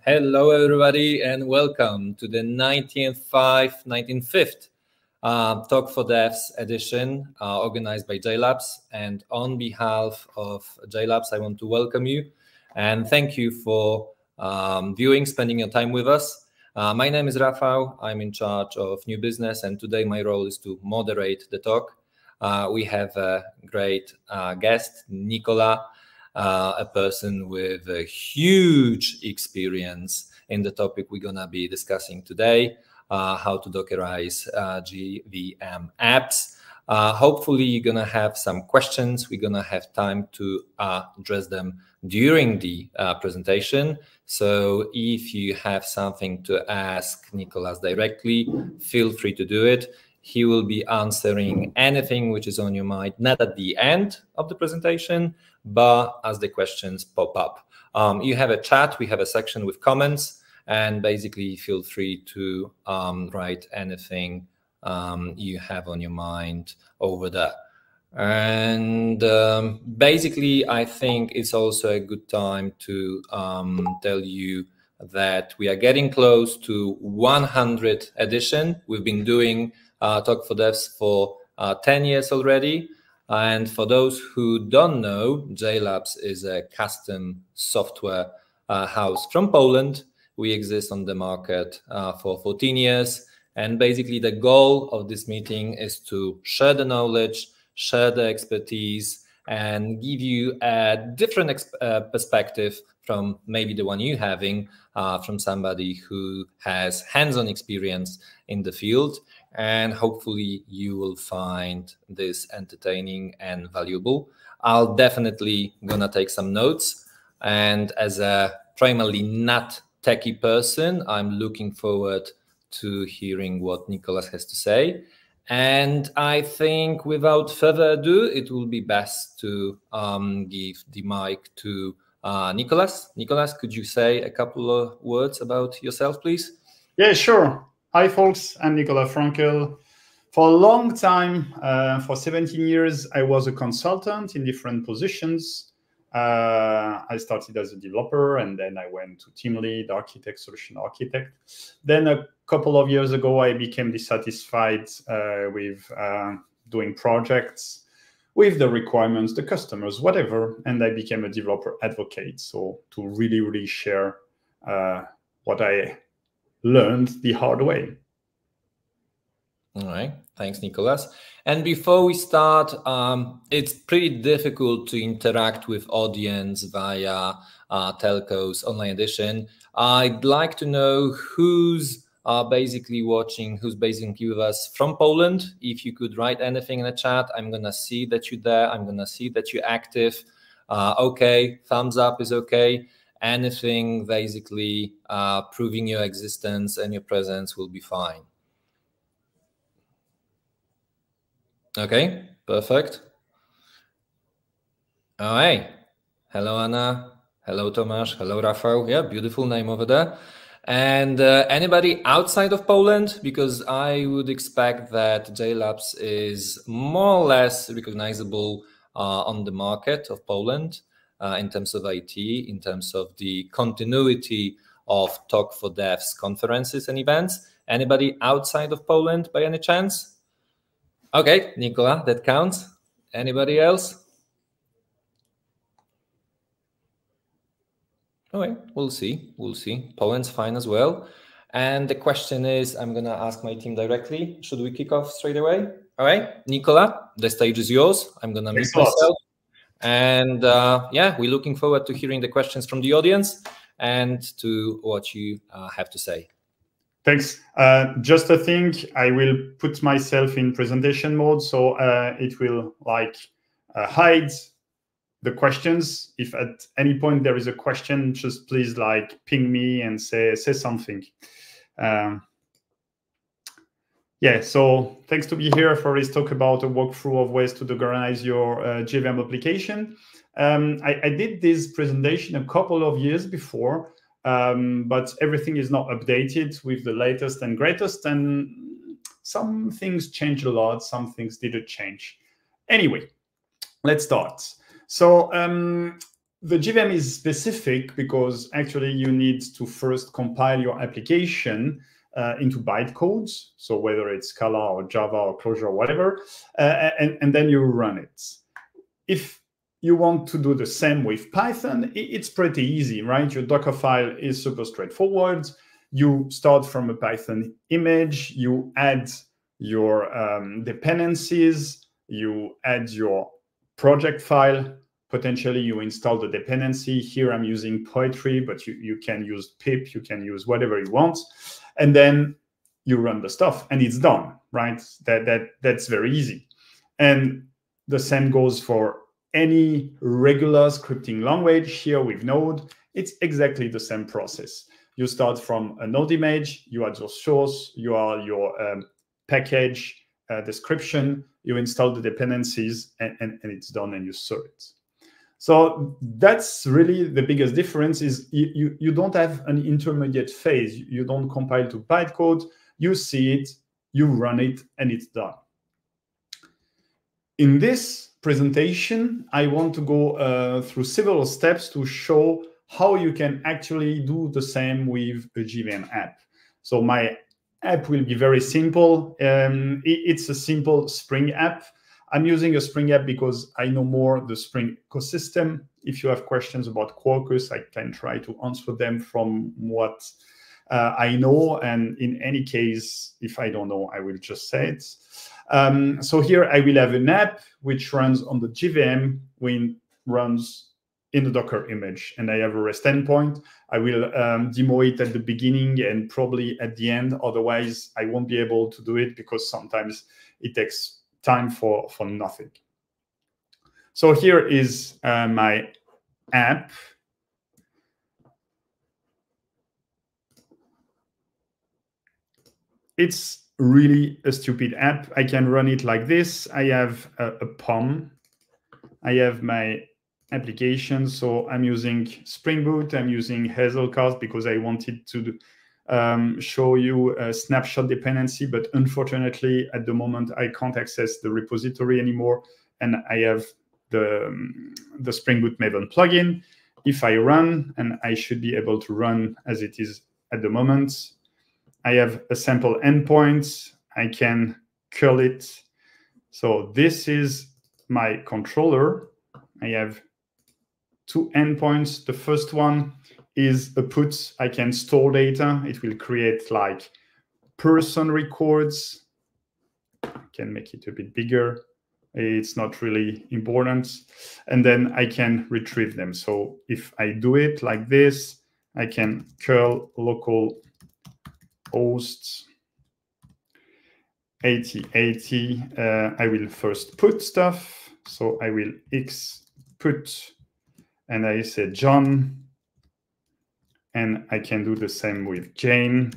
Hello, everybody, and welcome to the 19th Talk4Devs edition organized by JLabs. And on behalf of JLabs, I want to welcome you and thank you for viewing, spending your time with us. My name is Rafał. I'm in charge of new business, and today my role is to moderate the talk. We have a great guest, Nicolas, a person with a huge experience in the topic we're going to be discussing today, how to Dockerize JVM apps. Hopefully, you're going to have some questions. We're going to have time to address them during the presentation. So if you have something to ask Nicolas directly, feel free to do it. He will be answering anything which is on your mind, not at the end of the presentation, but as the questions pop up. You have a chat, we have a section with comments, and basically feel free to write anything you have on your mind over there. And basically, I think it's also a good time to tell you that we are getting close to 100 edition. We've been doing Talk4Devs for 10 years already. And for those who don't know, JLabs is a custom software house from Poland. We exist on the market for 14 years. And basically the goal of this meeting is to share the knowledge, share the expertise, and give you a different perspective from maybe the one you're having from somebody who has hands-on experience in the field. And hopefully you will find this entertaining and valuable. I'll definitely gonna take some notes. And as a primarily not techie person, I'm looking forward to hearing what Nicolas has to say. And I think without further ado, it will be best to give the mic to Nicolas. Nicolas, could you say a couple of words about yourself, please? Yeah, sure. Hi, folks. I'm Nicolas Fränkel. For a long time, for 17 years, I was a consultant in different positions. I started as a developer, and then I went to team lead, architect, solution architect. Then a couple of years ago, I became dissatisfied with doing projects, with the requirements, the customers, whatever, and I became a developer advocate. So to really share what I learned the hard way. All right, thanks, Nicolas. And before we start, it's pretty difficult to interact with audience via Telco's online edition. I'd like to know who's basically watching, who's basically with us from Poland. If you could write anything in the chat, I'm gonna see that you're there. I'm gonna see that you're active. Okay, thumbs up is okay. Anything basically proving your existence and your presence will be fine. Okay, perfect. All right. Hello, Anna. Hello, Tomasz. Hello, Rafał. Yeah, beautiful name over there. And anybody outside of Poland? Because I would expect that JLabs is more or less recognizable on the market of Poland. In terms of IT, in terms of the continuity of Talk4Devs conferences and events. Anybody outside of Poland by any chance? Okay, Nicolas, that counts. Anybody else? All right, we'll see. We'll see. Poland's fine as well. And the question is, I'm going to ask my team directly. Should we kick off straight away? All right, Nicolas, the stage is yours. I'm going to mute myself. And yeah, we're looking forward to hearing the questions from the audience and to what you have to say. Thanks. Just a thing, I will put myself in presentation mode, so it will like hide the questions. If at any point there is a question, just please like ping me and say something. Yeah, so thanks to be here for this talk about a walkthrough of ways to Dockerize your JVM application. I did this presentation a couple of years before, but everything is not updated with the latest and greatest, and some things changed a lot, some things didn't change. Anyway, let's start. So The JVM is specific because actually you need to first compile your application into bytecodes, so whether it's Scala or Java or Clojure or whatever, and then you run it. If you want to do the same with Python, it's pretty easy, right? Your Dockerfile is super straightforward. You start from a Python image, you add your dependencies, you add your project file. Potentially, you install the dependency. Here, I'm using Poetry, but you can use pip, you can use whatever you want. And then you run the stuff, and it's done, right? That's very easy. And the same goes for any regular scripting language. Here with Node, it's exactly the same process. You start from a Node image, you add your source, you add your package description, you install the dependencies, and it's done, and you serve it. So that's really the biggest difference is you don't have an intermediate phase. You don't compile to bytecode. You see it, you run it, and it's done. In this presentation, I want to go through several steps to show how you can actually do the same with a JVM app. So my app will be very simple. It's a simple Spring app. I'm using a Spring app because I know more the Spring ecosystem. If you have questions about Quarkus, I can try to answer them from what I know. And in any case, if I don't know, I will just say it. So here I will have an app which runs on the JVM when it runs in the Docker image. And I have a REST endpoint. I will demo it at the beginning and probably at the end. Otherwise, I won't be able to do it because sometimes it takes time for nothing. So here is my app. It's really a stupid app. I can run it like this. I have a POM. I have my application. So I'm using Spring Boot. I'm using Hazelcast because I wanted to show you a snapshot dependency, but unfortunately at the moment I can't access the repository anymore, and I have the Spring Boot Maven plugin. If I run, and I should be able to run as it is at the moment, I have a sample endpoint. I can curl it. So this is my controller. I have two endpoints. The first one is a put. I can store data. It will create like person records. I can make it a bit bigger. It's not really important. And then I can retrieve them. So if I do it like this, I can curl local host 8080. I will first put stuff. So I will x put, and I say John. And I can do the same with Jane.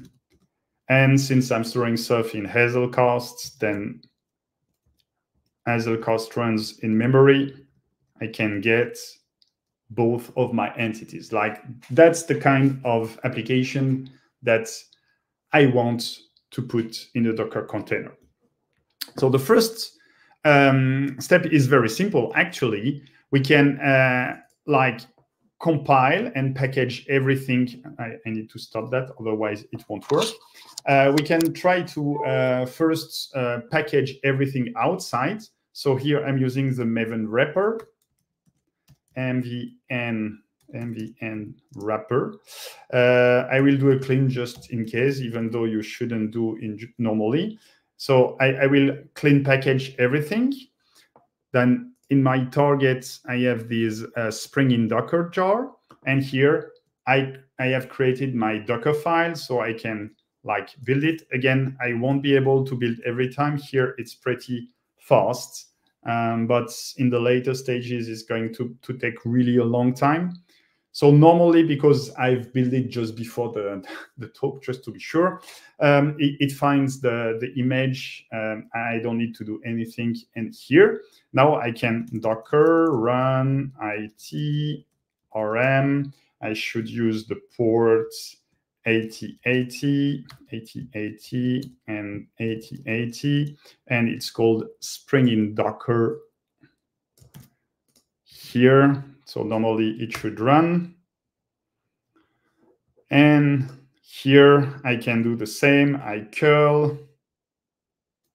And since I'm storing stuff in Hazelcast, then Hazelcast runs in memory. I can get both of my entities. Like that's the kind of application that I want to put in a Docker container. So the first step is very simple. Actually, we can like compile and package everything. I need to stop that, otherwise it won't work. We can try to first package everything outside. So here I'm using the Maven wrapper, MVN wrapper. I will do a clean just in case, even though you shouldn't do it normally. So I will clean package everything. Then in my targets, I have this Spring in Docker jar. And here I have created my Dockerfile, so I can like build it. Again, I won't be able to build every time. Here it's pretty fast, but in the later stages, it's going to take really a long time. So normally, because I've built it just before the talk, just to be sure, it finds the image. I don't need to do anything. And here, now I can Docker run it rm. I should use the ports 8080, 8080, and 8080. And it's called Spring in Docker here. So normally it should run. And here I can do the same. I curl,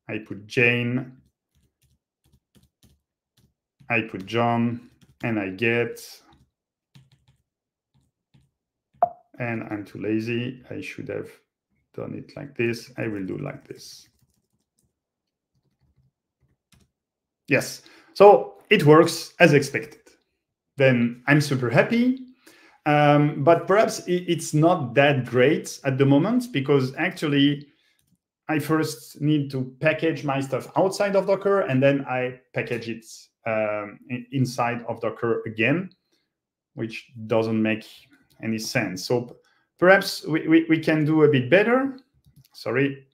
I put Jane, I put John, and I get, and I'm too lazy. I should have done it like this. I will do like this. Yes, so it works as expected. Then I'm super happy. But perhaps it's not that great at the moment, because actually I first need to package my stuff outside of Docker, and then I package it inside of Docker again, which doesn't make any sense. So perhaps we can do a bit better. Sorry,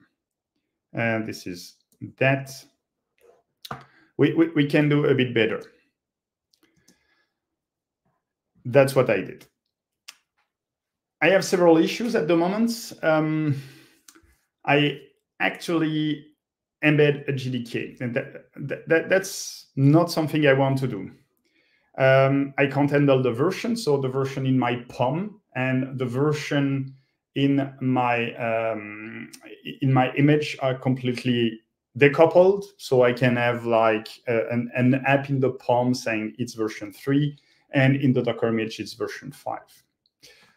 this is that. We can do a bit better. That's what I did. I have several issues at the moment. I actually embed a GDK, and that's not something I want to do. I can't handle the version, so the version in my POM and the version in my image are completely decoupled. So I can have like an app in the POM saying it's version 3, and in the Docker image it's version 5.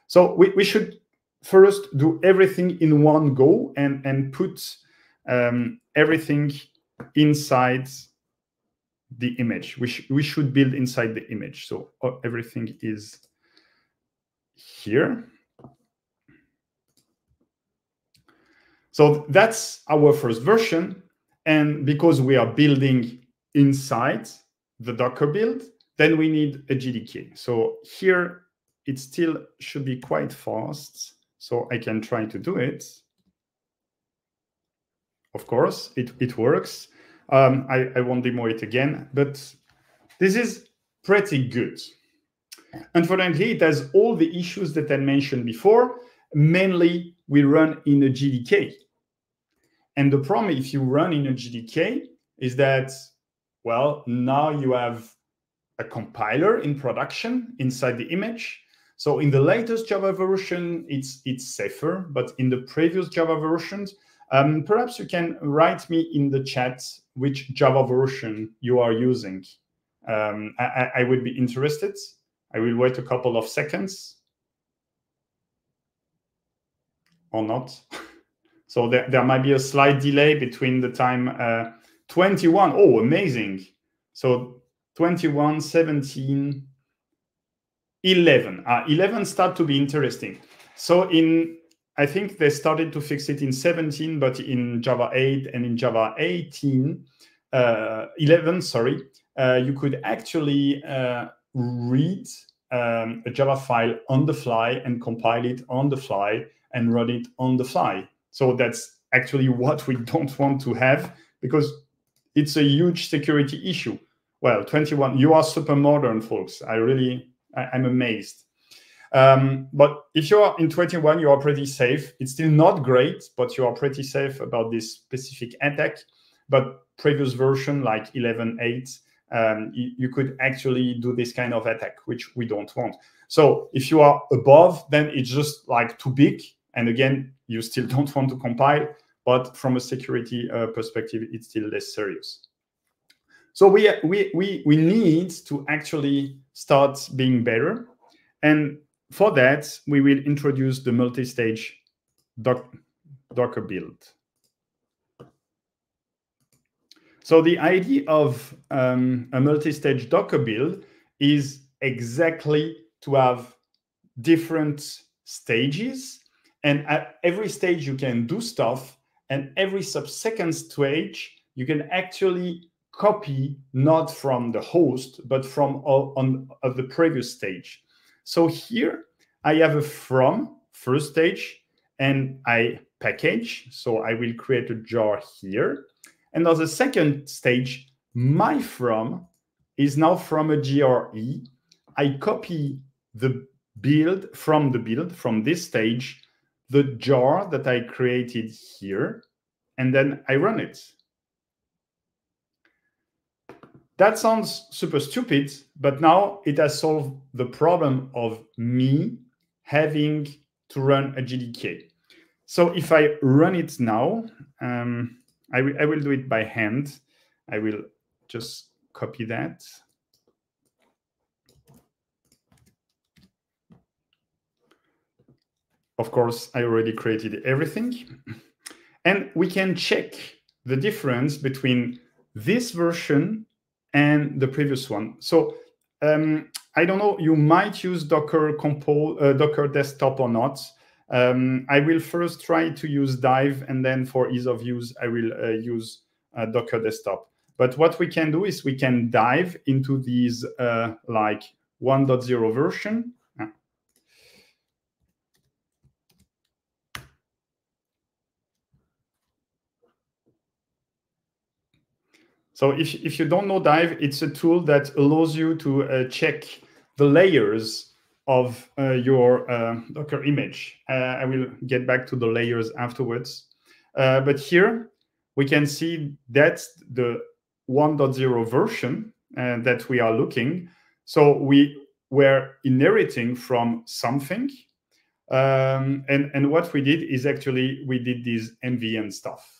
So we should first do everything in one go and put everything inside the image. We should build inside the image. So everything is here. So that's our first version. And because we are building inside the Docker build, then we need a GDK. So here it still should be quite fast. So I can try to do it. Of course, it works. I won't demo it again, but this is pretty good. Unfortunately, it has all the issues that I mentioned before. Mainly, we run in a GDK. And the problem if you run in a GDK is that, well, now you have a compiler in production inside the image. So in the latest Java version, it's safer, but in the previous Java versions, perhaps you can write me in the chat which Java version you are using. I would be interested. I will wait a couple of seconds. Or not. So there might be a slight delay between the time 21. Oh, amazing. So 21, 17, 11. 11 start to be interesting. So I think they started to fix it in 17, but in Java 8 and in Java 11, sorry, you could actually read a Java file on the fly and compile it on the fly and run it on the fly. So that's actually what we don't want to have, because it's a huge security issue. Well, 21, you are super modern, folks. I'm amazed. But if you are in 21, you are pretty safe. It's still not great, but you are pretty safe about this specific attack. But previous version, like 11.8, you could actually do this kind of attack, which we don't want. So if you are above, then it's just like too big. And again, you still don't want to compile. But from a security perspective, it's still less serious. So we need to actually start being better. And for that, we will introduce the multistage Docker build. So the idea of a multistage Docker build is exactly to have different stages. And at every stage, you can do stuff. And every subsequent stage, you can actually copy not from the host, but from the previous stage. So here I have a from first stage and I package. So I will create a jar here. And as a second stage, my from is now from a GRE. I copy the build from this stage, the jar that I created here, and then I run it. that sounds super stupid, but now it has solved the problem of me having to run a JDK. So if I run it now, I will do it by hand. I will just copy that. Of course, I already created everything. And we can check the difference between this version and the previous one. So I don't know, you might use Docker Desktop or not. I will first try to use Dive, and then for ease of use, I will use Docker Desktop. But what we can do is we can dive into these like 1.0 version. So if you don't know Dive, it's a tool that allows you to check the layers of your Docker image. I will get back to the layers afterwards. But here we can see that's the 1.0 version that we are looking. So we were inheriting from something. And what we did is actually we did this MVN stuff.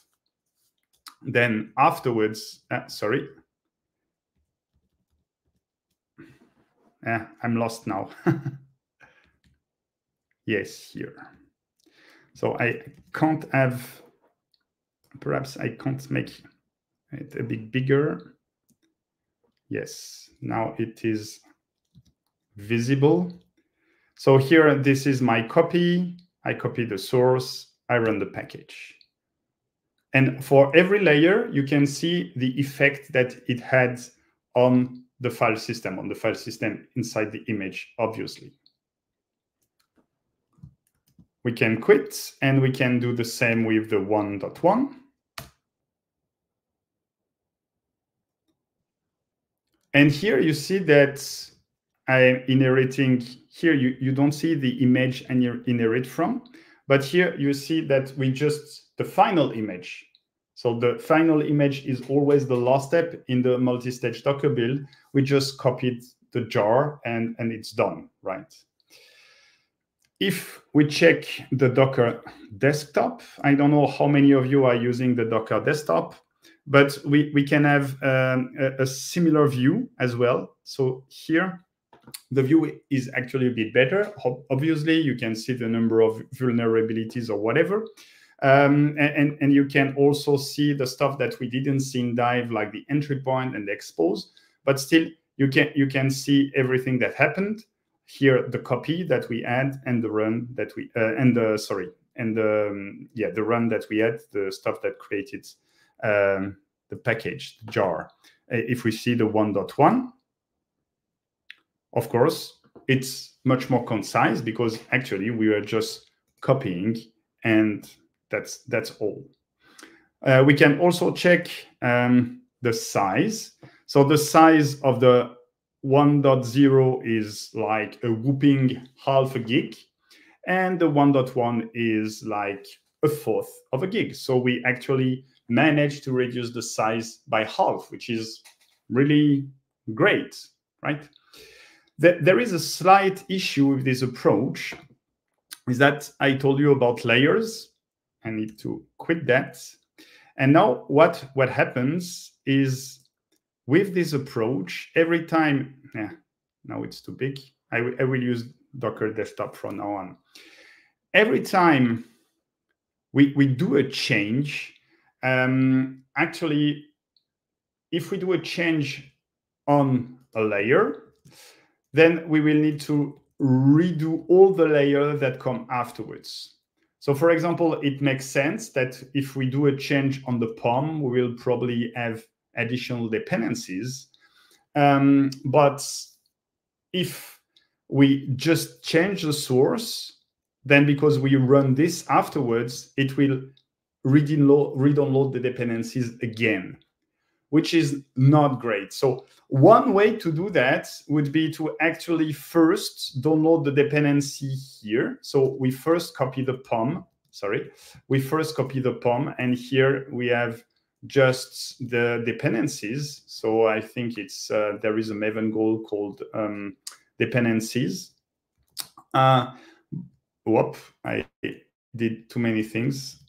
Then afterwards, sorry. I'm lost now. Yes, here. So I can't have, perhaps I can't make it a bit bigger. Yes, now it is visible. So here, this is my copy. I copy the source, I run the package. And for every layer, you can see the effect that it had on the file system, inside the image, obviously. We can quit, and we can do the same with the 1.1. And here you see that I'm inheriting, here you don't see the image and you inherit from, but here you see that we just, the final image. So the final image is always the last step in the multi-stage Docker build. We just copied the jar and it's done, right? If we check the Docker desktop, I don't know how many of you are using the Docker desktop, but we can have a similar view as well. So here, the view is actually a bit better. Obviously, you can see the number of vulnerabilities or whatever. And you can also see the stuff that we didn't see in Dive, like the entry point and the expose, but still you can see everything that happened. Here, the copy that we had and the run that we the run that we had, the stuff that created the package, the jar. If we see the 1.1, of course, it's much more concise because actually we are just copying, and that's all. We can also check the size. So the size of the 1.0 is like a whooping half a gig, and the 1.1 is like a fourth of a gig. So we actually managed to reduce the size by half, which is really great, right? There is a slight issue with this approach, is that I told you about layers. I need to quit that. And now what happens is with this approach, every time, now it's too big. I will use Docker Desktop from now on. Every time we do a change, actually, if we do a change on a layer, then we will need to redo all the layers that come afterwards. So for example, it makes sense that if we do a change on the POM, we will probably have additional dependencies. But if we just change the source, then because we run this afterwards, it will re-download the dependencies again, which is not great. So one way to do that would be to actually first download the dependency here. So we first copy the POM, and here we have just the dependencies. So I think it's there is a Maven goal called dependencies. Whoop, I did too many things.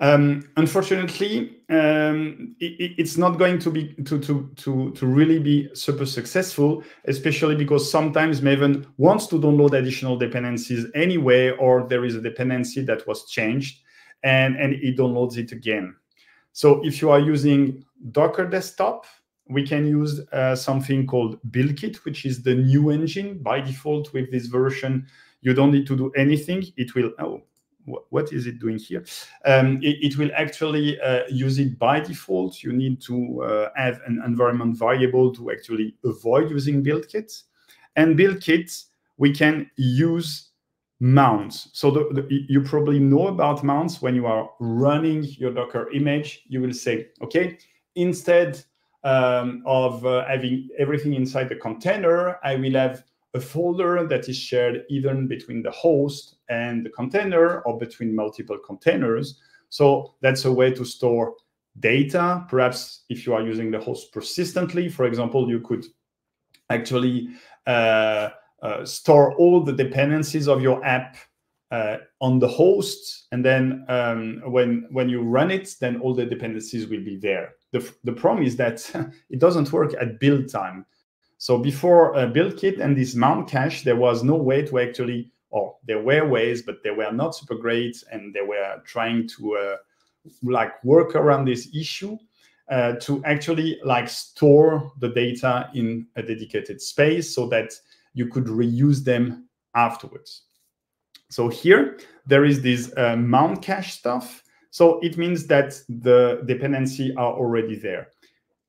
Unfortunately, it's not going to be to really be super successful, especially because sometimes Maven wants to download additional dependencies anyway, or there is a dependency that was changed, and it downloads it again. So if you are using Docker Desktop, we can use something called BuildKit, which is the new engine by default with this version. You don't need to do anything. It will, oh, what is it doing here? It will actually use it by default. You need to have an environment variable to actually avoid using BuildKit. And BuildKit, we can use mounts. So you probably know about mounts. When you are running your Docker image, you will say, okay, instead of having everything inside the container, I will have a folder that is shared even between the host and the container or between multiple containers. So that's a way to store data. Perhaps if you are using the host persistently, for example, you could actually store all the dependencies of your app on the host. And then when you run it, then all the dependencies will be there. The problem is that it doesn't work at build time. So before BuildKit and this mount cache, there was no way to actually, or there were ways, but they were not super great, and they were trying to like work around this issue to actually like store the data in a dedicated space so that you could reuse them afterwards. So here there is this mount cache stuff. So it means that the dependency are already there.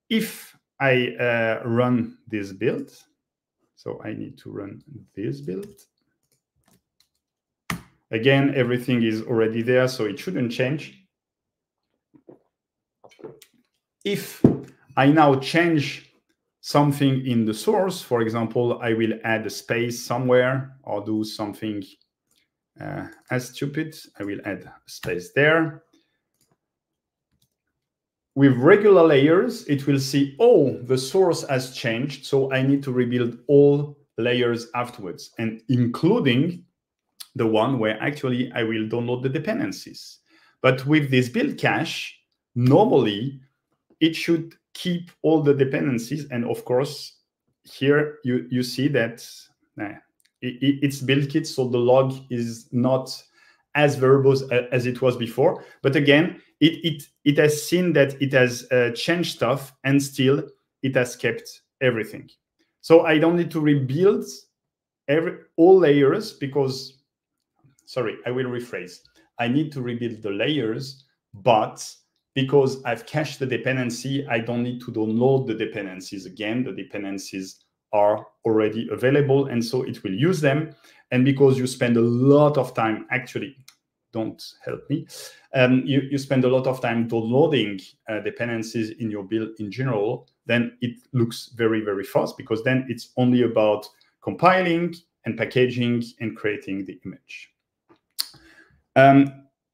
If I run this build, so I need to run this build. Again, everything is already there, so it shouldn't change. If I now change something in the source, for example, I will add a space somewhere or do something as stupid, I will add a space there. With regular layers, it will see, oh, the source has changed, so I need to rebuild all layers afterwards, and including the one where actually I will download the dependencies. But with this build cache, normally it should keep all the dependencies. And of course, here you see that it's BuildKit, so the log is not as verbose as it was before. But again, it has seen that it has changed stuff, and still it has kept everything. So I don't need to rebuild all layers because, sorry, I will rephrase. I need to rebuild the layers, but because I've cached the dependency, I don't need to download the dependencies again. The dependencies are already available, and so it will use them. And because you spend a lot of time, actually, don't help me, you spend a lot of time downloading dependencies in your build in general, then it looks very, very fast, because then it's only about compiling and packaging and creating the image.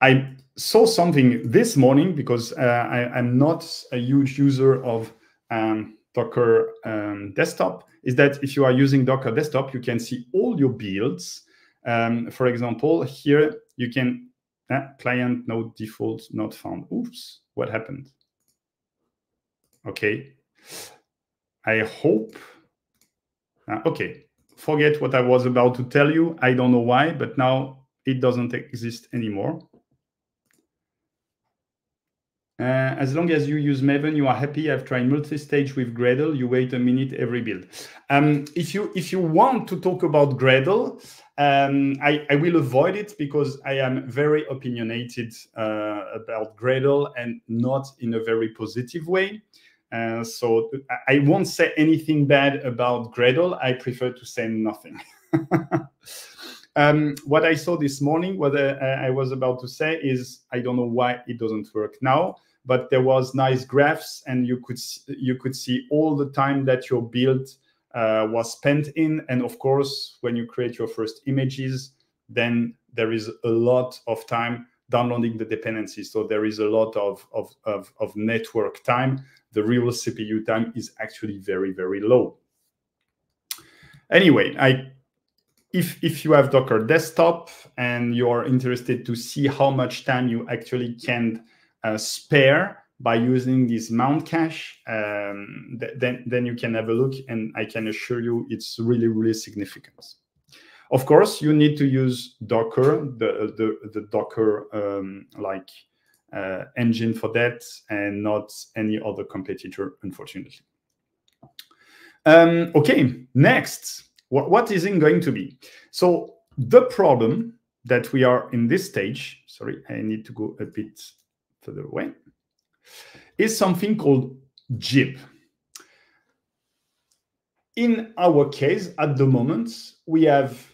I saw something this morning, because I'm not a huge user of Docker Desktop, is that if you are using Docker Desktop, you can see all your builds. For example, here you can, client node default not found. Oops, what happened? Okay, I hope, okay, forget what I was about to tell you. I don't know why, but now it doesn't exist anymore. As long as you use Maven, you are happy. I've tried multistage with Gradle. You wait a minute every build. If you want to talk about Gradle, I will avoid it, because I am very opinionated about Gradle, and not in a very positive way. So I won't say anything bad about Gradle. I prefer to say nothing. What I saw this morning, what I was about to say is, I don't know why it doesn't work now, but there was nice graphs, and you could see all the time that your build was spent in. And of course, when you create your first images, then there is a lot of time downloading the dependencies. So there is a lot of network time. The real CPU time is actually very, very low. Anyway, if you have Docker desktop and you're interested to see how much time you actually can spare by using this mount cache, then you can have a look, and I can assure you it's really, really significant. Of course, you need to use Docker, the Docker engine for that, and not any other competitor, unfortunately. Okay, next, what is it going to be? So the problem that we are in this stage, sorry, I need to go a bit further away, is something called JIB. In our case, at the moment, we have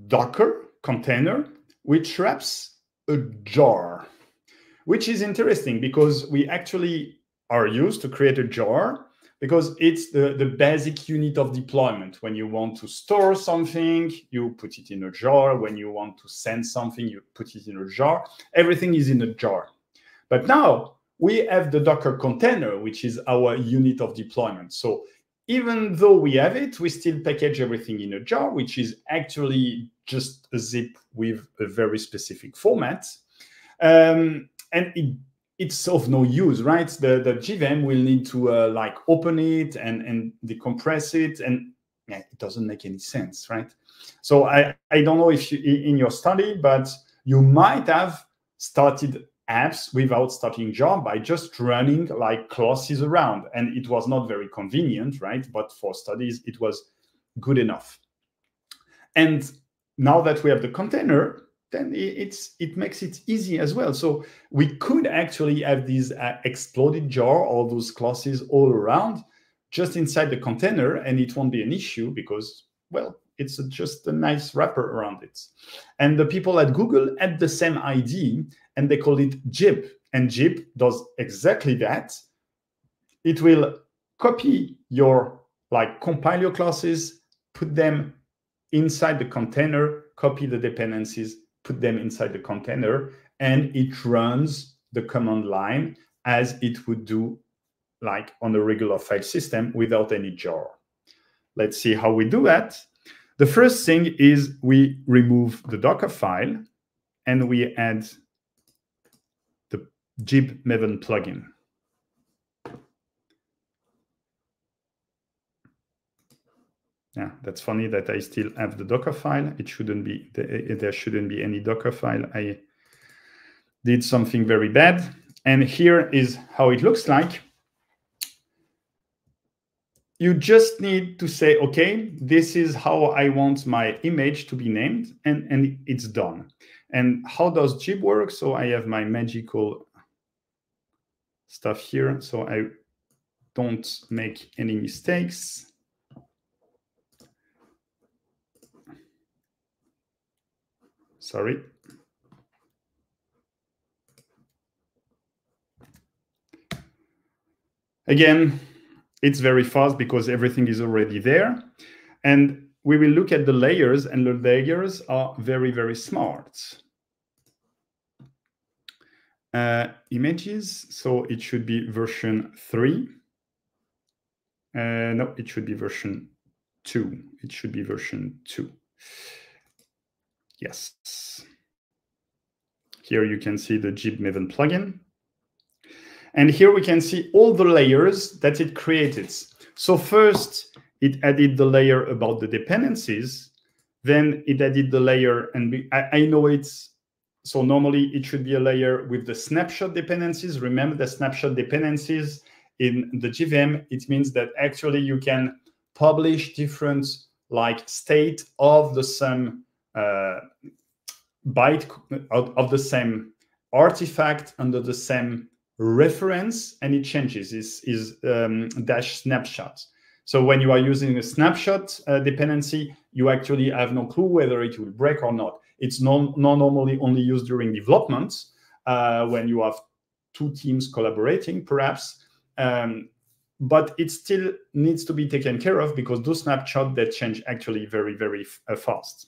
Docker container, which wraps a jar, which is interesting because we actually are used to create a jar because it's the basic unit of deployment. When you want to store something, you put it in a jar. When you want to send something, you put it in a jar. Everything is in a jar. But now we have the Docker container, which is our unit of deployment. So even though we have it, we still package everything in a jar, which is actually just a zip with a very specific format. And it's of no use, right? The JVM will need to like open it and decompress it, and yeah, it doesn't make any sense, right? So I don't know if you, in your study, but you might have started apps without starting jar by just running like classes around, and it was not very convenient, right? But for studies, it was good enough. And now that we have the container, then it makes it easy as well. So we could actually have these exploded jar, all those classes all around, just inside the container, and it won't be an issue because, well, it's just a nice wrapper around it. And the people at Google had the same idea, and they called it JIB. And JIB does exactly that. It will copy your, like, compile your classes, put them inside the container, copy the dependencies, put them inside the container, and it runs the command line as it would do like on a regular file system without any jar. Let's see how we do that. The first thing is we remove the Dockerfile and we add the JIB Maven plugin. Yeah, that's funny that I still have the Dockerfile. It shouldn't be, there shouldn't be any Dockerfile. I did something very bad. And here is how it looks like. You just need to say, okay, this is how I want my image to be named, and it's done. And how does JIB work? So I have my magical stuff here, so I don't make any mistakes. Sorry. Again, it's very fast because everything is already there. And we will look at the layers, and the layers are very, very smart. Images, so it should be version 3. No, it should be version 2. It should be version 2. Yes. Here you can see the JIB Maven plugin. And here we can see all the layers that it created. So first, it added the layer about the dependencies. Then it added the layer, and I know it's, so normally it should be a layer with the snapshot dependencies. Remember the snapshot dependencies in the JVM, it means that actually you can publish different like state of the same byte of the same artifact under the same reference, and it changes. Is dash snapshot. So when you are using a snapshot dependency, you actually have no clue whether it will break or not. It's normally only used during development when you have two teams collaborating, perhaps. But it still needs to be taken care of because those snapshots that change actually very, very fast.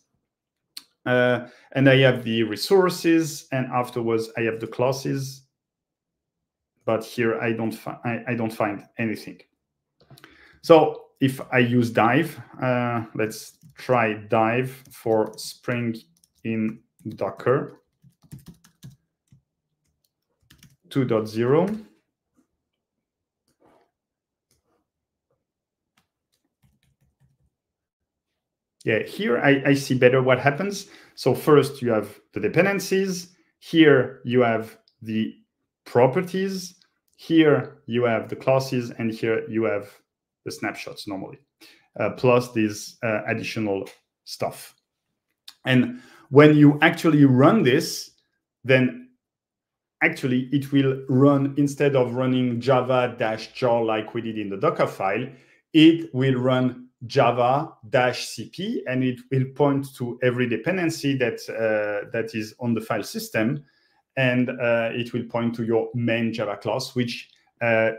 And I have the resources, and afterwards I have the classes. But here I don't find anything. So if I use dive, let's try dive for Spring in Docker 2.0. Yeah, here I see better what happens. So first you have the dependencies. Here you have the properties. Here you have the classes, and here you have the snapshots normally, plus this additional stuff. And when you actually run this, then actually it will run, instead of running java-jar like we did in the Dockerfile, it will run java-cp, and it will point to every dependency that is on the file system, and it will point to your main Java class, which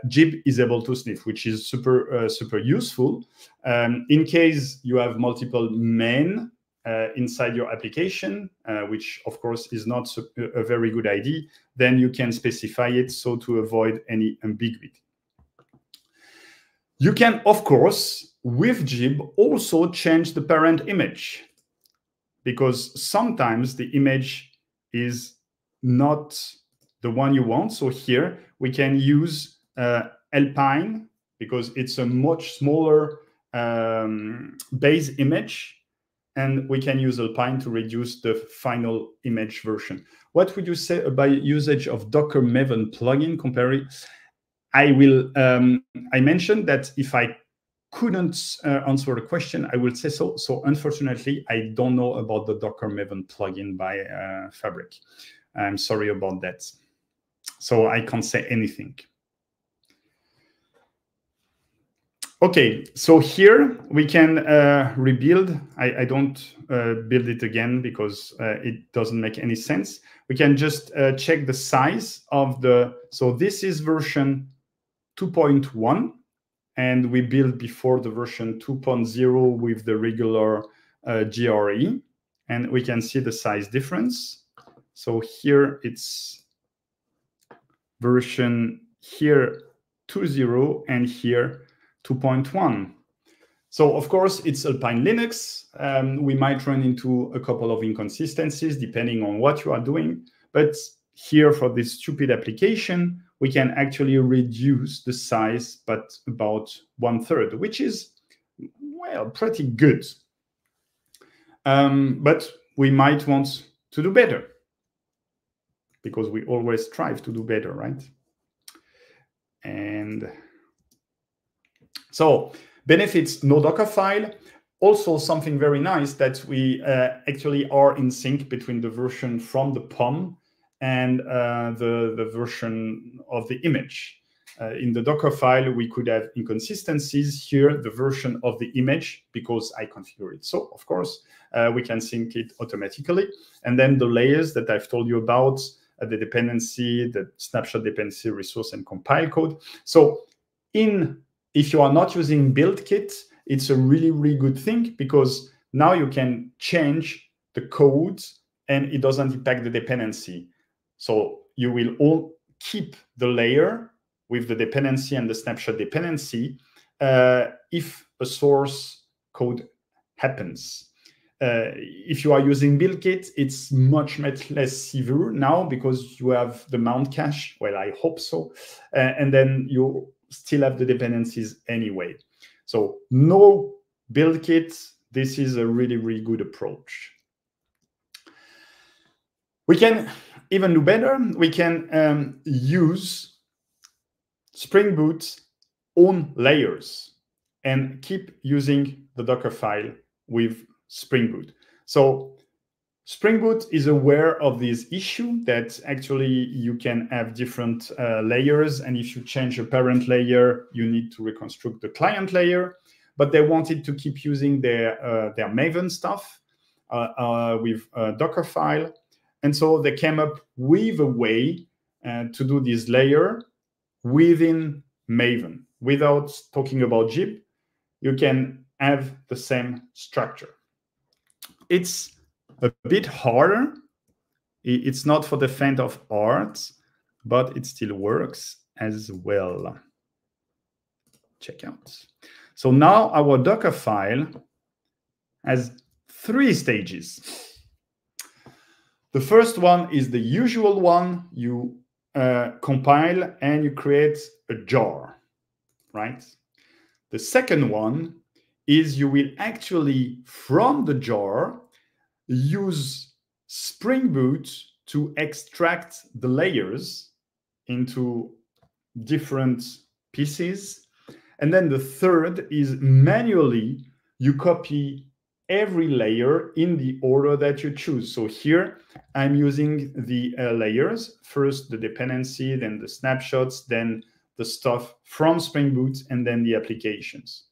Jib is able to sniff, which is super useful. In case you have multiple main inside your application, which of course is not a very good idea, then you can specify it so to avoid any ambiguity. You can, of course, with Jib also change the parent image, because sometimes the image is not the one you want. So here we can use Alpine, because it's a much smaller base image, and we can use Alpine to reduce the final image version. What would you say about usage of Docker Maven plugin comparing? I mentioned that if I couldn't answer the question, I will say so. So unfortunately, I don't know about the Docker Maven plugin by Fabric. I'm sorry about that. So I can't say anything. Okay, so here we can rebuild. I don't build it again because it doesn't make any sense. We can just check the size of the, so this is version 2.1, and we built before the version 2.0 with the regular GRE, and we can see the size difference. So here it's version here 2.0 and here 2.1. So of course it's Alpine Linux. We might run into a couple of inconsistencies depending on what you are doing, but here for this stupid application, we can actually reduce the size but about 1/3, which is, well, pretty good. But we might want to do better, because we always strive to do better, right? And so benefits, no Dockerfile. Also something very nice that we actually are in sync between the version from the POM and the version of the image. In the Dockerfile, we could have inconsistencies. Here, the version of the image, because I configure it. So, of course, we can sync it automatically. And then the layers that I've told you about, the dependency, the snapshot dependency, resource, and compile code. So if you are not using BuildKit, it's a really, really good thing, because now you can change the code and it doesn't impact the dependency. So you will all keep the layer with the dependency and the snapshot dependency if a source code happens. If you are using BuildKit, it's much less severe now, because you have the mount cache. Well, I hope so. And then you still have the dependencies anyway. So no BuildKit. This is a really, really good approach. We can even do better. We can use Spring Boot's own layers and keep using the Dockerfile with Spring Boot. So Spring Boot is aware of this issue, that actually you can have different layers, and if you change a parent layer, you need to reconstruct the client layer. But they wanted to keep using their Maven stuff with Dockerfile. And so they came up with a way to do this layer within Maven. Without talking about Jib, you can have the same structure. It's a bit harder. It's not for the faint of heart, but it still works as well. Check out. So now our Dockerfile has 3 stages. The first one is the usual one. You compile and you create a jar, right? The second one is you will actually, from the jar, use Spring Boot to extract the layers into different pieces. And then the third is manually you copy every layer in the order that you choose. So here I'm using the layers, first the dependency, then the snapshots, then the stuff from Spring Boot, and then the applications.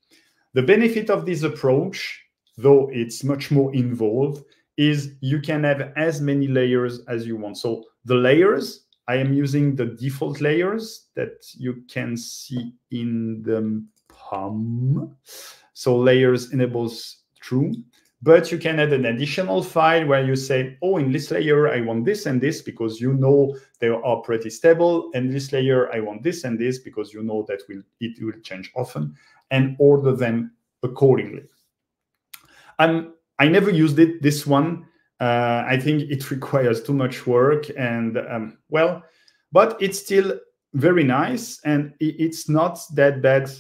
The benefit of this approach, though it's much more involved, is you can have as many layers as you want. So the layers, I am using the default layers that you can see in the POM. So layers enables true, but you can add an additional file where you say, oh, in this layer, I want this and this because you know they are pretty stable. And this layer, I want this and this because you know that it will change often, and order them accordingly. I never used this one. I think it requires too much work and well, but it's still very nice and it's not that bad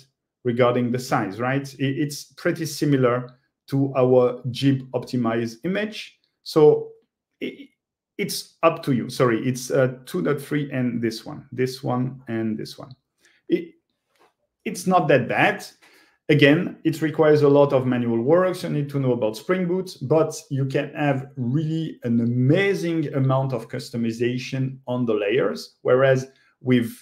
regarding the size, right? It's pretty similar to our jib optimized image. So it's up to you. Sorry, it's 2.3 and this one and this one. It's not that bad. Again, it requires a lot of manual work. So you need to know about Spring Boot, but you can have really an amazing amount of customization on the layers. Whereas with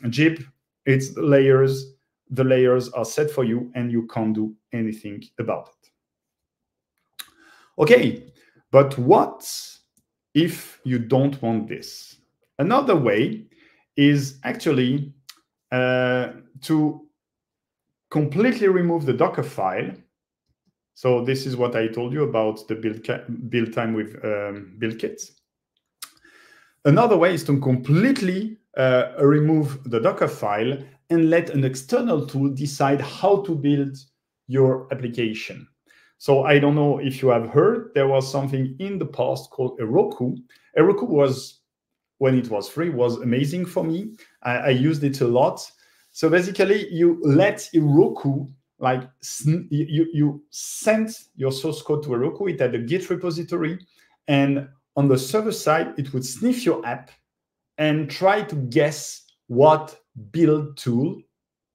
jib, it's the layers. The layers are set for you and you can't do anything about it. Okay, but what if you don't want this? Another way is actually to completely remove the Dockerfile. So this is what I told you about the build time with build kits. Another way is to completely remove the Dockerfile and let an external tool decide how to build your application. So I don't know if you have heard, there was something in the past called Heroku. Heroku was, when it was free, was amazing for me. I used it a lot. So basically, you let Heroku, like you send your source code to Heroku. It had a Git repository, and on the server side, it would sniff your app and try to guess what build tool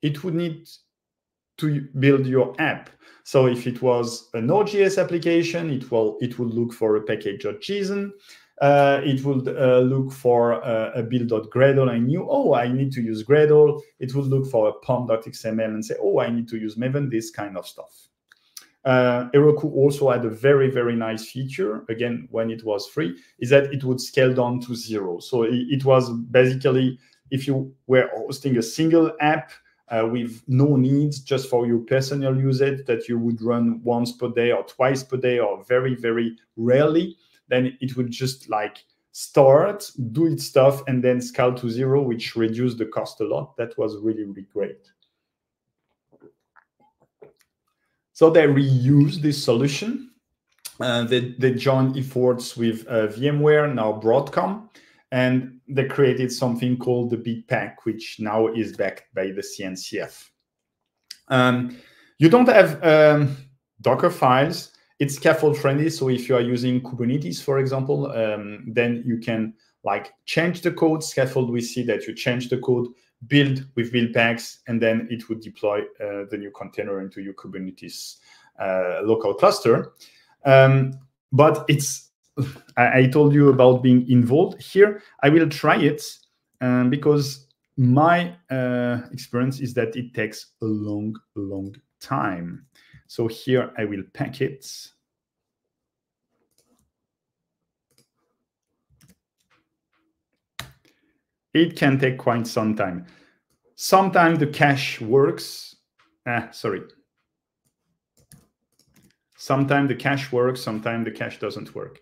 it would need to build your app. So if it was a Node.js application, it would look for a package.json. It would look for a build.gradle. I knew, oh, I need to use Gradle. It would look for a pom.xml and say, oh, I need to use Maven, this kind of stuff. Heroku also had a very, very nice feature, again, when it was free, is that it would scale down to 0. So it was basically, if you were hosting a single app with no needs, just for your personal usage that you would run once per day or twice per day or very, very rarely, then it would just like start, do its stuff, and then scale to 0, which reduced the cost a lot. That was really, really great. So they reused this solution. They joined efforts with VMware, now Broadcom, and they created something called the Buildpack, which now is backed by the CNCF. You don't have Docker files. It's scaffold friendly. So if you are using Kubernetes, for example, then you can like change the code. Scaffold, we see that you change the code, build with Buildpacks, and then it would deploy the new container into your Kubernetes local cluster. But it's, I told you about being involved here. I will try it because my experience is that it takes a long, long time. So here I will pack it. It can take quite some time. Sometimes the cache works. Sometimes Sometimes the cache works, sometimes the cache doesn't work.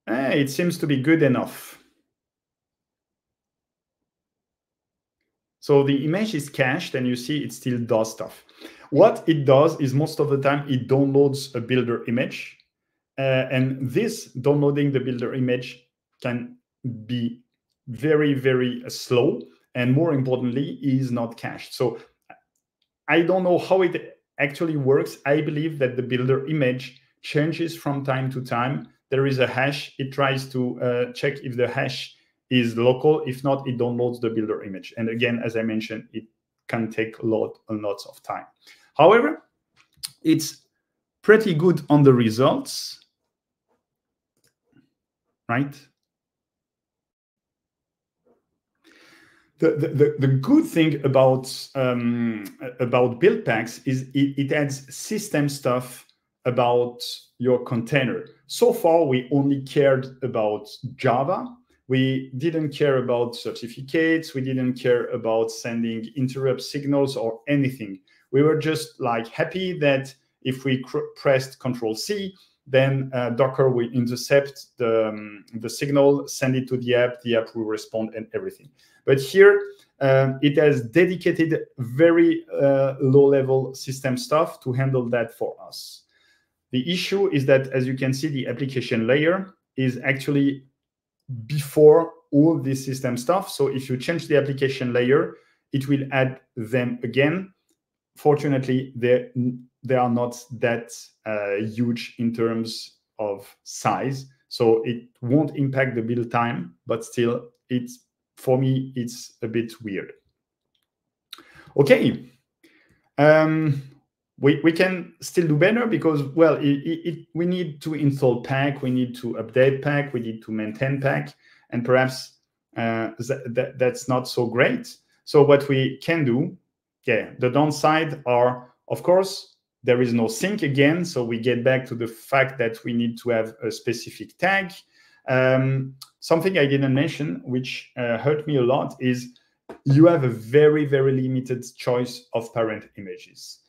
It seems to be good enough. So the image is cached, and you see it still does stuff. What it does is most of the time it downloads a builder image. And this downloading the builder image can be very, very slow. And more importantly, is not cached. So I don't know how it actually works. I believe that the builder image changes from time to time. There is a hash. It tries to check if the hash is local. If not, it downloads the builder image. And again, as I mentioned, it can take lots of time. However, it's pretty good on the results, right? The good thing about Buildpacks is it adds system stuff about your container. So far, we only cared about Java. We didn't care about certificates. We didn't care about sending interrupt signals or anything. We were just like happy that if we pressed Control-C, then Docker will intercept the signal, send it to the app will respond and everything. But here, it has dedicated very low-level system stuff to handle that for us. The issue is that, as you can see, the application layer is actually before all this system stuff. So if you change the application layer, it will add them again. Fortunately, they are not that huge in terms of size. So it won't impact the build time, but still, for me, it's a bit weird. Okay. We can still do better because, well, we need to install Pack, we need to update Pack, we need to maintain Pack, and perhaps that's not so great. So what we can do, the downside are, of course, there is no sync again. So we get back to the fact that we need to have a specific tag. Something I didn't mention, which hurt me a lot, is you have a very, very limited choice of parent images.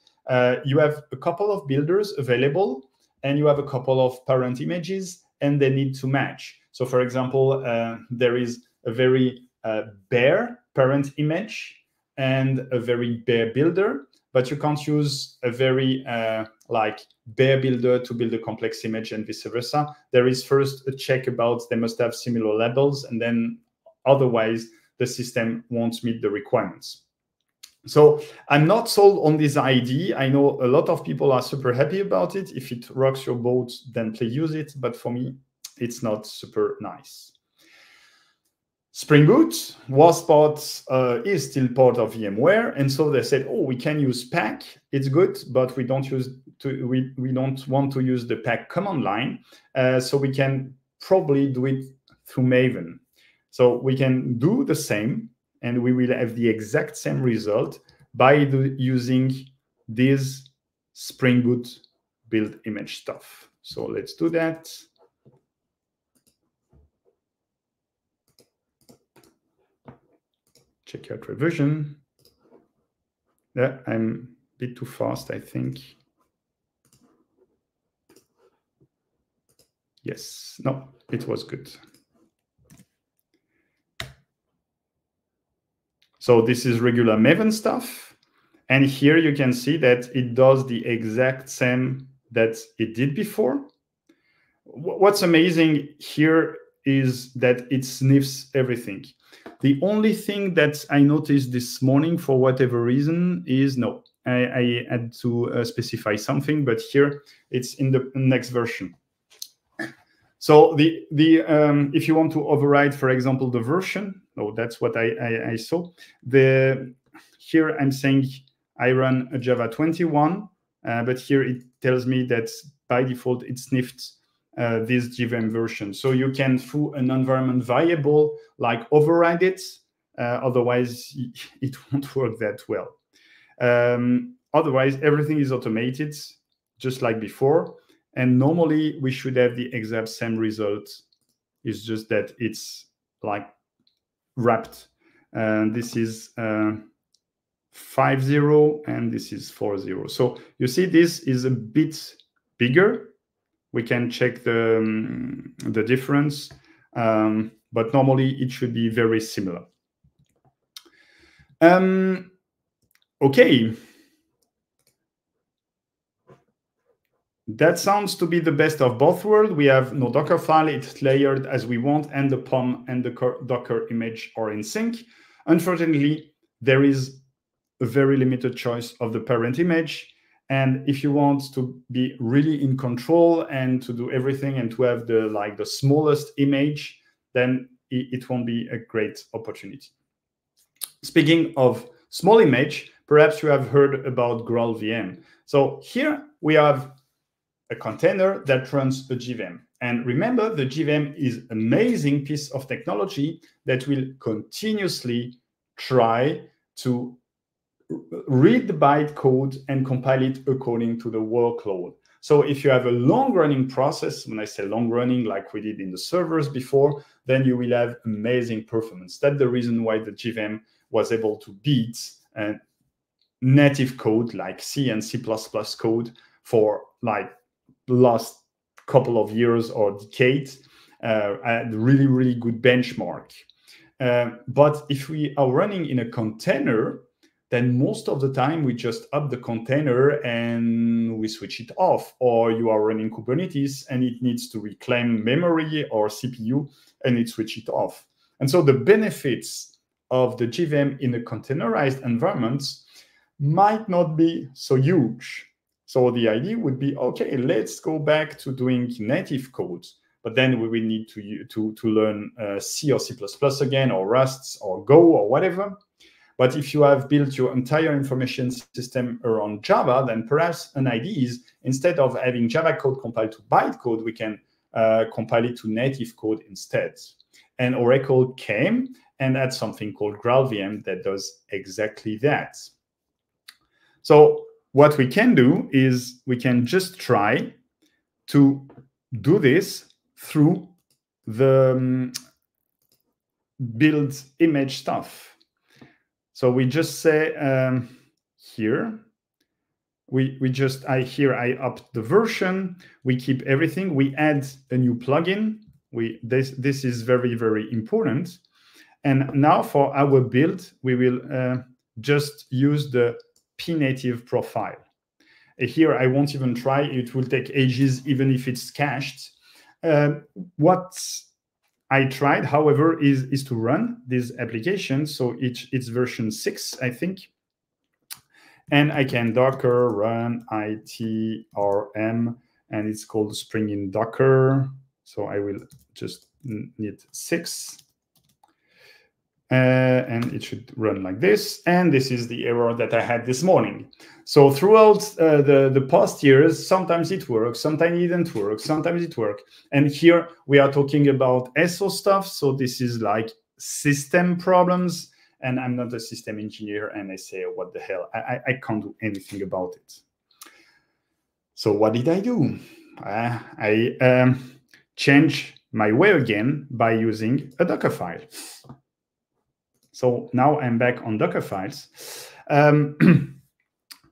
You have a couple of builders available, and you have a couple of parent images, and they need to match. So, for example, there is a very bare parent image and a very bare builder, but you can't use a very bare builder to build a complex image and vice versa. There is first a check about they must have similar labels, and then otherwise the system won't meet the requirements. So I'm not sold on this idea. I know a lot of people are super happy about it. If it rocks your boat, then please use it. But for me, it's not super nice. Spring Boot is still part of VMware, and so they said, "Oh, we can use Pack. It's good, but we don't want to use the Pack command line, so we can probably do it through Maven. So we can do the same, and we will have the exact same result by using this Spring Boot build image stuff. So let's do that." Check out revision. Yeah, I'm a bit too fast, I think. Yes, no, it was good. So this is regular Maven stuff. And here you can see that it does the exact same that it did before. What's amazing here is that it sniffs everything. The only thing that I noticed this morning, for whatever reason, is I had to specify something, but here it's in the next version. So if you want to override, for example, the version, that's what I saw. Here I'm saying I run a Java 21, but here it tells me that by default it sniffed this JVM version. So you can, through an environment variable, like override it. Otherwise, it won't work that well. Otherwise, everything is automated, just like before. And normally, we should have the exact same result. It's just that it's like wrapped. This is 5.0, and this is 4.0. So you see, this is a bit bigger. We can check the difference, but normally it should be very similar. Okay. That sounds to be the best of both worlds. We have no Dockerfile, it's layered as we want, and the POM and the Docker image are in sync. Unfortunately, there is a very limited choice of the parent image. And if you want to be really in control and to do everything and to have the smallest image, then it won't be a great opportunity. Speaking of small image, perhaps you have heard about GraalVM. So here we have a container that runs a JVM. And remember, the JVM is an amazing piece of technology that will continuously try to read the bytecode and compile it according to the workload. So if you have a long-running process, when I say long-running, like we did in the servers before, then you will have amazing performance. That's the reason why the JVM was able to beat native code like C and C++ code for like the last couple of years or decades, a really, really good benchmark. But if we are running in a container, then most of the time we just up the container and we switch it off. Or you are running Kubernetes and it needs to reclaim memory or CPU and it switch it off. And so the benefits of the JVM in a containerized environment might not be so huge. So the idea would be, okay, let's go back to doing native code, but then we will need to learn C or C++ again, or Rust or Go or whatever. But if you have built your entire information system around Java, then perhaps an idea is, instead of having Java code compiled to bytecode, we can compile it to native code instead. And Oracle came and had something called GraalVM that does exactly that. So what we can do is we can just try to do this through the build image stuff. So we just say here, I upped the version, we keep everything, we add a new plugin. This is very, very important. And now for our build, we will just use the pnative profile. Here, I won't even try. It will take ages, even if it's cached. What I tried, however, is to run this application. So it's version 6, I think. And I can docker run itrm, and it's called Spring in Docker. So I will just need 6. And it should run like this. And this is the error that I had this morning. So throughout the past years, sometimes it works, sometimes it didn't work, sometimes it worked. And here we are talking about SO stuff. So this is like system problems. And I'm not a system engineer. And I say, what the hell? I can't do anything about it. So what did I do? I changed my way again by using a Dockerfile. So now I'm back on Dockerfiles.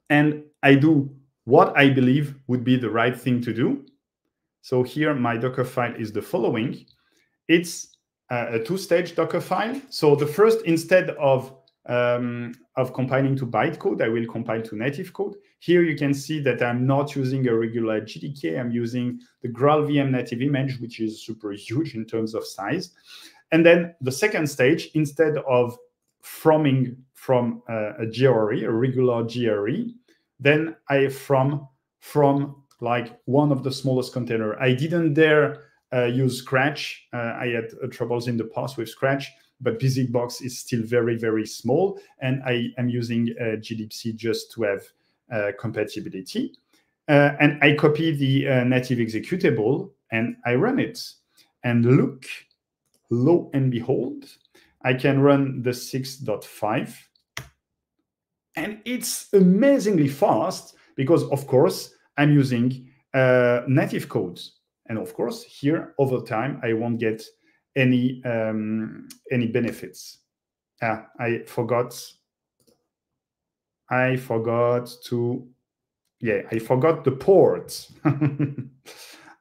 And I do what I believe would be the right thing to do. So here my Dockerfile is the following. It's a 2-stage Dockerfile. So the first, instead of compiling to bytecode, I will compile to native code. Here you can see that I'm not using a regular JDK. I'm using the GraalVM native image, which is super huge in terms of size. And then the second stage, instead of from a GRE, a regular GRE, then I from like one of the smallest container. I didn't dare use Scratch. I had troubles in the past with Scratch, but BusyBox is still very, very small. And I am using GDPC just to have compatibility. And I copy the native executable and I run it. And look, lo and behold, I can run the 6.5. And it's amazingly fast because, of course, I'm using native codes. And of course, here, over time, I won't get any benefits. I forgot I forgot to, yeah, I forgot the port.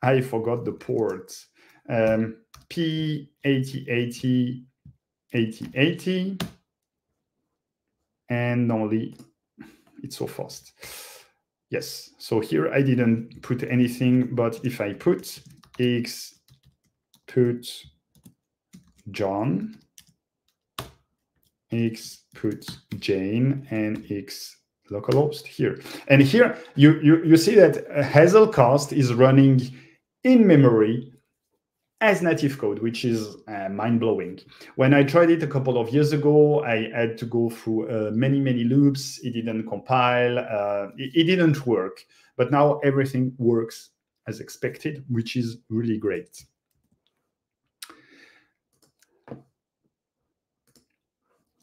I forgot the port. P8080, 8080, and only, it's so fast. Yes, so here I didn't put anything, but if I put x put John, x put Jane, and x localhost here. And here you see that Hazelcast is running in memory as native code, which is mind-blowing. When I tried it a couple of years ago, I had to go through many loops. It didn't compile. It didn't work. But now everything works as expected, which is really great.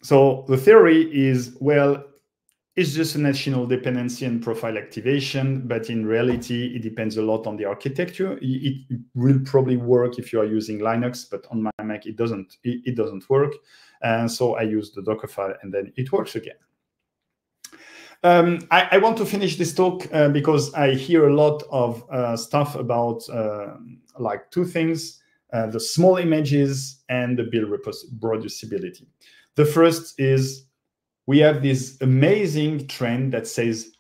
So the theory is, well, it's just a national dependency and profile activation, but in reality, it depends a lot on the architecture. It will probably work if you are using Linux, but on my Mac, it doesn't work. And so I use the Dockerfile, and then it works again. I want to finish this talk because I hear a lot of stuff about like two things, the small images and the build reproducibility. The first is, we have this amazing trend that says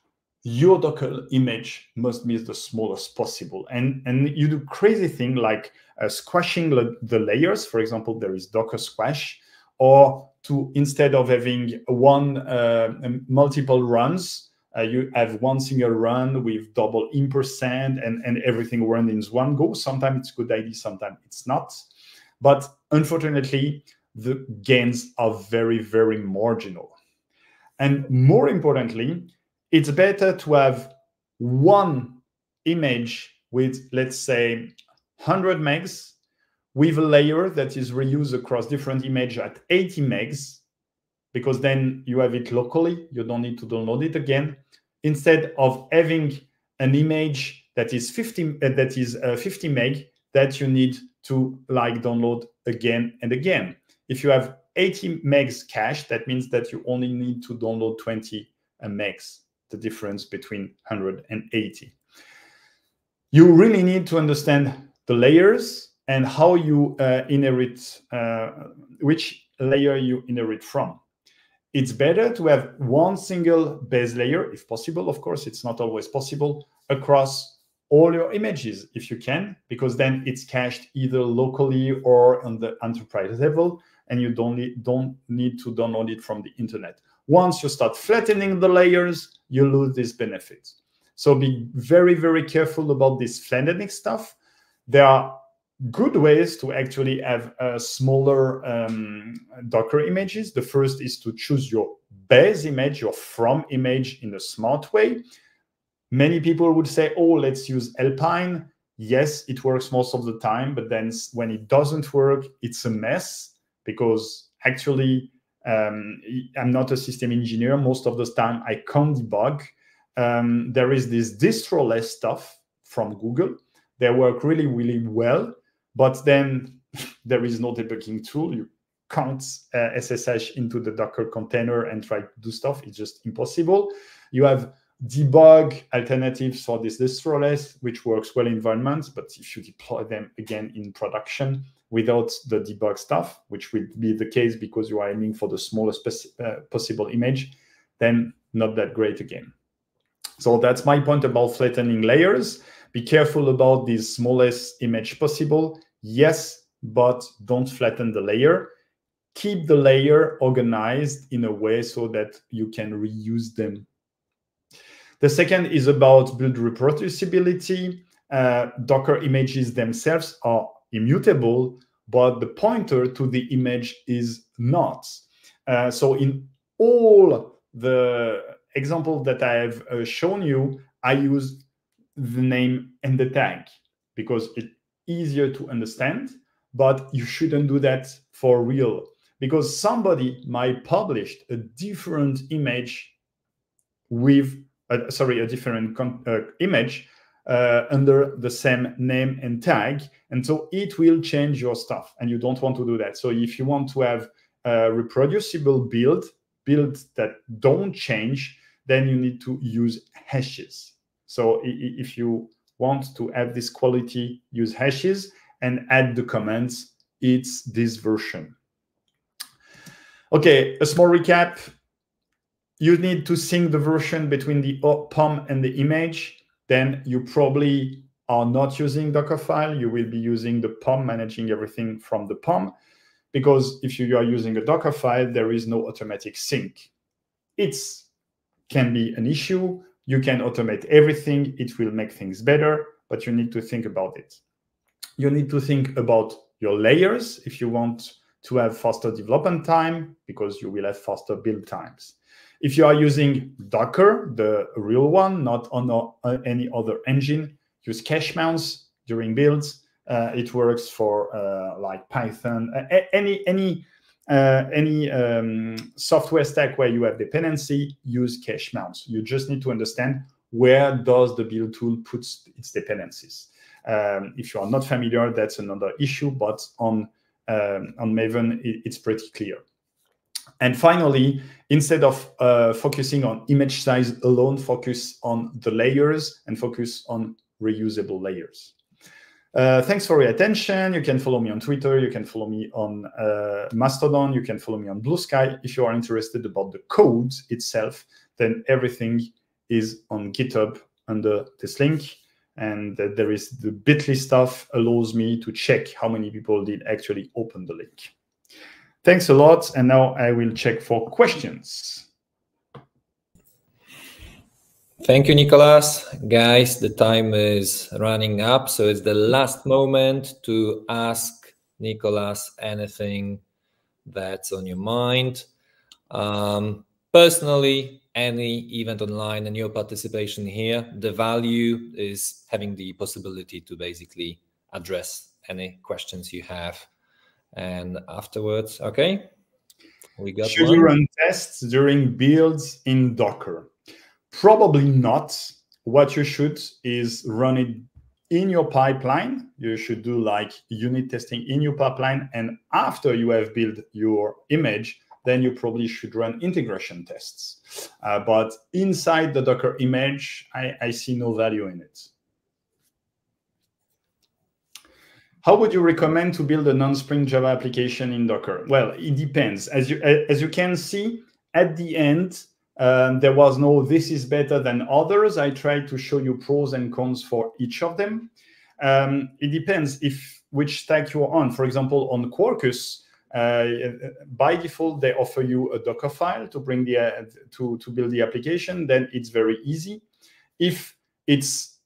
your Docker image must be the smallest possible. And you do crazy things like squashing the layers. For example, there is Docker Squash, or to, instead of having multiple runs, you have one single run with double %, and everything runs in one go. Sometimes it's a good idea, sometimes it's not. But unfortunately, the gains are very marginal. And more importantly, it's better to have one image with, let's say, 100 megs with a layer that is reused across different images at 80 megs, because then you have it locally. You don't need to download it again, instead of having an image that is 50 meg that you need to like download again and again. If you have 80 megs cache, that means that you only need to download 20 megs, the difference between 100 and 80. You really need to understand the layers and how you inherit, which layer you inherit from. It's better to have one single base layer, if possible. Of course, it's not always possible, across all your images, if you can, because then it's cached either locally or on the enterprise level, and you don't need to download it from the internet. Once you start flattening the layers, you lose this benefit. So be very careful about this flattening stuff. There are good ways to actually have smaller Docker images. The first is to choose your base image, your from image, in a smart way. Many people would say, oh, let's use Alpine. Yes, it works most of the time, but then when it doesn't work, it's a mess, because actually I'm not a system engineer. Most of the time I can't debug. There is this distro-less stuff from Google. They work really well, but then there is no debugging tool. You can't SSH into the Docker container and try to do stuff. It's just impossible. You have debug alternatives for this distro-less, which works well in environments, but if you deploy them again in production without the debug stuff, which will be the case because you are aiming for the smallest possible image, then not that great again. So that's my point about flattening layers. Be careful about the smallest image possible. Yes, but don't flatten the layer. Keep the layer organized in a way so that you can reuse them. The second is about build reproducibility. Docker images themselves are immutable, but the pointer to the image is not. So in all the examples that I have shown you, I use the name and the tag because it's easier to understand, but you shouldn't do that for real, because somebody might publish a different image with a different image under the same name and tag, and so it will change your stuff, and you don't want to do that. So if you want to have a reproducible build that don't change, then you need to use hashes. So if you want to have this quality, use hashes and add the comments. It's this version. Okay, a small recap. You need to sync the version between the POM and the image. Then you probably are not using Dockerfile. You will be using the POM, managing everything from the POM. Because if you are using a Dockerfile, there is no automatic sync. It can be an issue. You can automate everything. It will make things better, but you need to think about it. You need to think about your layers if you want to have faster development time, because you will have faster build times. If you are using Docker, the real one, not on any other engine, use cache mounts during builds. It works for like Python, any software stack where you have dependency, use cache mounts. You just need to understand where does the build tool puts its dependencies. If you are not familiar, that's another issue, but on Maven, it's pretty clear. And finally, instead of focusing on image size alone, focus on the layers and focus on reusable layers. Thanks for your attention. You can follow me on Twitter. You can follow me on Mastodon. You can follow me on Blue Sky. If you are interested about the code itself, then everything is on GitHub under this link. And there is the bit.ly stuff allows me to check how many people did actually open the link. Thanks a lot. And now I will check for questions. Thank you, Nicolas. Guys, the time is running up, so it's the last moment to ask Nicolas anything that's on your mind. Personally, any event online and your participation here, the value is having the possibility to basically address any questions you have. And afterwards, okay, we got Should one. you run tests during builds in Docker? Probably not. What you should is run it in your pipeline. You should do like unit testing in your pipeline. And after you have built your image, then you probably should run integration tests. But inside the Docker image, I see no value in it. How would you recommend to build a non-Spring Java application in Docker? Well, it depends. As you can see, at the end, there was no this is better than others. I tried to show you pros and cons for each of them. It depends which stack you're on. For example, on Quarkus, by default, they offer you a Dockerfile to bring to build the application. Then it's very easy. If it's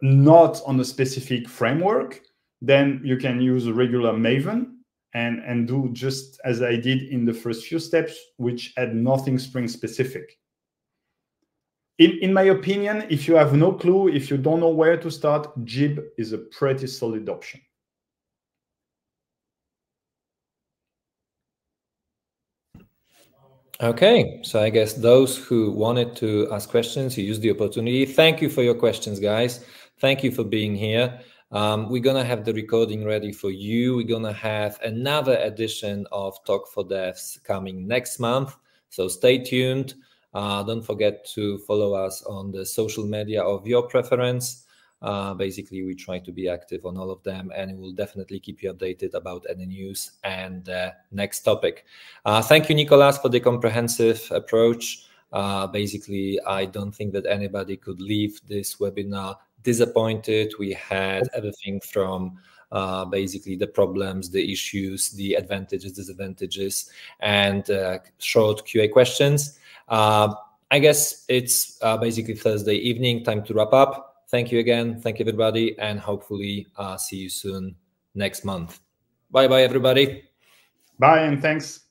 not on a specific framework, then you can use a regular Maven and do just as I did in the first few steps, which had nothing Spring specific. In my opinion, if you have no clue, if you don't know where to start, Jib is a pretty solid option. Okay, so I guess those who wanted to ask questions, you used the opportunity. Thank you for your questions, guys. Thank you for being here. We're going to have the recording ready for you. We're going to have another edition of Talk4Devs coming next month. So stay tuned. Don't forget to follow us on the social media of your preference. Basically, we try to be active on all of them, and we'll definitely keep you updated about any news and next topic. Thank you, Nicolas, for the comprehensive approach. Basically, I don't think that anybody could leave this webinar disappointed. We had everything from basically the problems, the issues, the advantages, disadvantages, and short QA questions. I guess it's basically Thursday evening, time to wrap up. Thank you again. Thank you, everybody, and hopefully see you soon next month. Bye-bye, everybody. Bye, and thanks.